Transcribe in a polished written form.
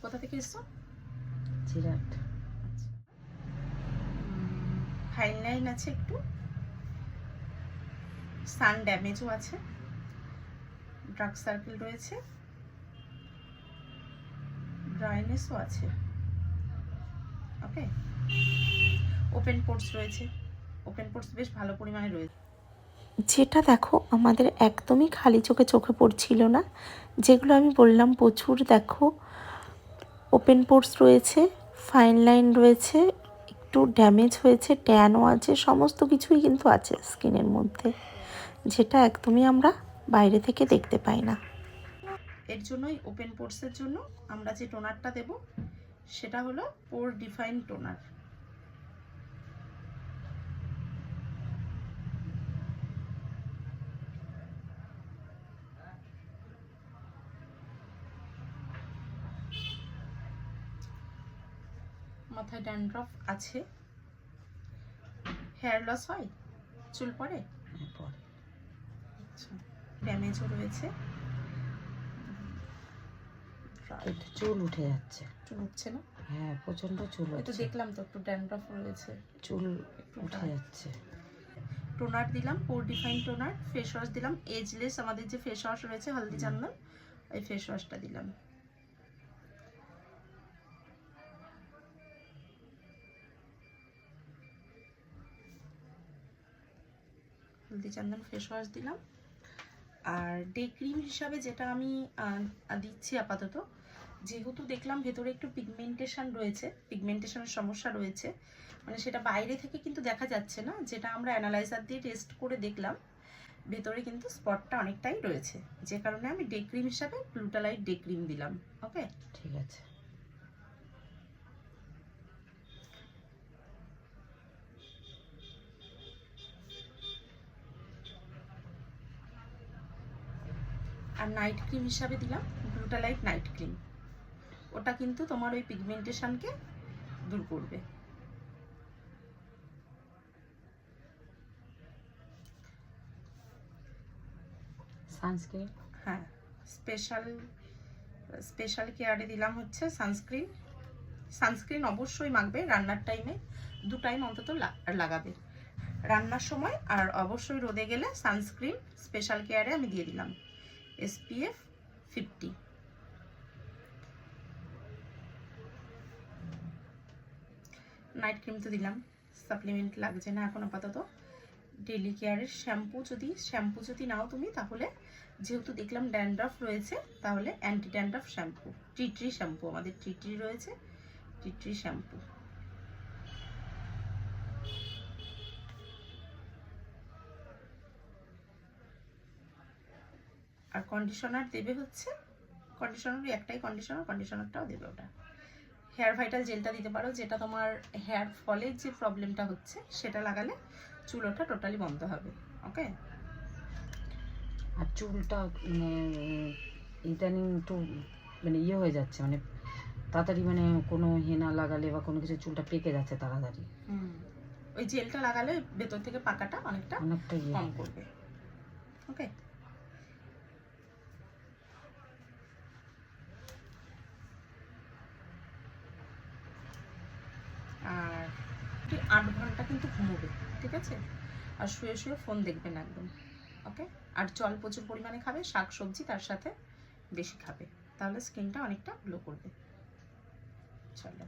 কোথা থেকে এসছো? জিরাট। ফাইন লাইন আছে, একটু সান ড্যামেজও আছে, ডার্ক সার্কেল রয়েছে, ড্রাইনেসও আছে। ওকে, ওপেন পোর্স রয়েছে, ওপেন পোর্স বেশ ভালো পরিমাণে রয়েছে। যেটা দেখো আমাদের একদমই খালি চোখে পড়ছিল না, যেগুলো আমি বললাম প্রচুর দেখো ওপেন পোর্স রয়েছে, ফাইন লাইন রয়েছে, একটু ড্যামেজ হয়েছে, ট্যানও আছে, সমস্ত কিছুই কিন্তু আছে স্কিনের মধ্যে, যেটা একদমই আমরা বাইরে থেকে দেখতে পাই না। এর জন্যই ওপেন পোর্সের জন্য আমরা যে টোনারটা দেব সেটা হলো পোর ডিফাইন টোনার। মাথায় ড্যান্ড্রফ আছে, হেয়ার লস হয়, চুল পড়ে, আচ্ছা, ড্যামেজও রয়েছে, চুল উঠে যাচ্ছে। চুল উঠছে না? হ্যাঁ, প্রচন্ড চুল তো হচ্ছে। দেখলাম তো একটু ড্যান্ড্রফ রয়েছে, চুল উঠে যাচ্ছে। টোনার দিলাম, পোর ডিফাইন টোনার। ফেস ওয়াশ দিলাম, এজলেস আমাদের যে ফেস ওয়াশ রয়েছে হলদি চন্দন, ওই ফেস ওয়াশটা দিলাম। হলদি চন্দন ফেস ওয়াশ দিলাম। আর ডে ক্রিম হিসাবে যেটা আমি দিচ্ছি আপাতত, যেহেতু দেখলাম ভেতরে একটু পিগমেন্টেশন রয়েছে, পিগমেন্টেশনের সমস্যা রয়েছে, মানে সেটা বাইরে থেকে কিন্তু দেখা যাচ্ছে না, যেটা আমরা অ্যানালাইজার দিয়ে টেস্ট করে দেখলাম ভেতরে কিন্তু স্পটটা অনেকটাই রয়েছে, যে কারণে আমি ডে ক্রিম হিসাবে গ্লুটালাইট ডে ক্রিম দিলাম। ওকে, ঠিক আছে। আর নাইট ক্রিম হিসাবে দিলাম গ্লুটালাইট নাইট ক্রিম। ওটা কিন্তু তোমার ওই পিগমেন্টেশনকে দূর করবে। সানস্ক্রিন, হ্যাঁ, স্পেশাল কেয়ারে দিলাম হচ্ছে সানস্ক্রিন। সানস্ক্রিন অবশ্যই মাখবে রান্নার টাইমে, 2 টাইম অন্তত লাগাবে রান্নার সময়, আর অবশ্যই রোদে গেলে সানস্ক্রিন স্পেশাল কেয়ারে আমি দিয়ে দিলাম SPF 50। নাইট ক্রিম তো দিলাম, সাপ্লিমেন্ট লাগছে না এখন আপাতত। ডেলি কেয়ারের শ্যাম্পু যদি নাও তুমি, তাহলে যেহেতু দেখলাম ড্যান্ড্রফ রয়েছে, তাহলে অ্যান্টি ড্যান্ড্রফ শ্যাম্পু, টি শ্যাম্পু, আমাদের টি রয়েছে, টি শ্যাম্পু। আর কন্ডিশনার দেবে হচ্ছে, কন্ডিশনার একটাই কন্ডিশনারটাও দেবে ওটা। হেয়ার ভাইটাল জেলটা দিতে পারো, যেটা তোমার হেয়ার ফলের যে প্রবলেমটা হচ্ছে সেটা লাগালে চুল ওঠা টোটালি বন্ধ হবে। ওকে, আর চুলটা মানে ইদানিং একটু মানে ইয়ে হয়ে যাচ্ছে, মানে তাড়াতাড়ি, মানে কোনো হেনা লাগালে বা কোনো কিছু চুলটা পেকে যাচ্ছে তাড়াতাড়ি। ওই জেলটা লাগালে ভেতর থেকে পাকাটা অনেকটা কম করবে। ওকে, আর 8 ঘন্টা কিন্তু ঘুমোবে, ঠিক আছে? আর শুয়ে শুয়ে ফোন দেখবে না একদম। ওকে, আর জল প্রচুর পরিমাণে খাবে, শাক সবজি তার সাথে বেশি খাবে, তাহলে স্কিনটা অনেকটা গ্লো করবে। চলো।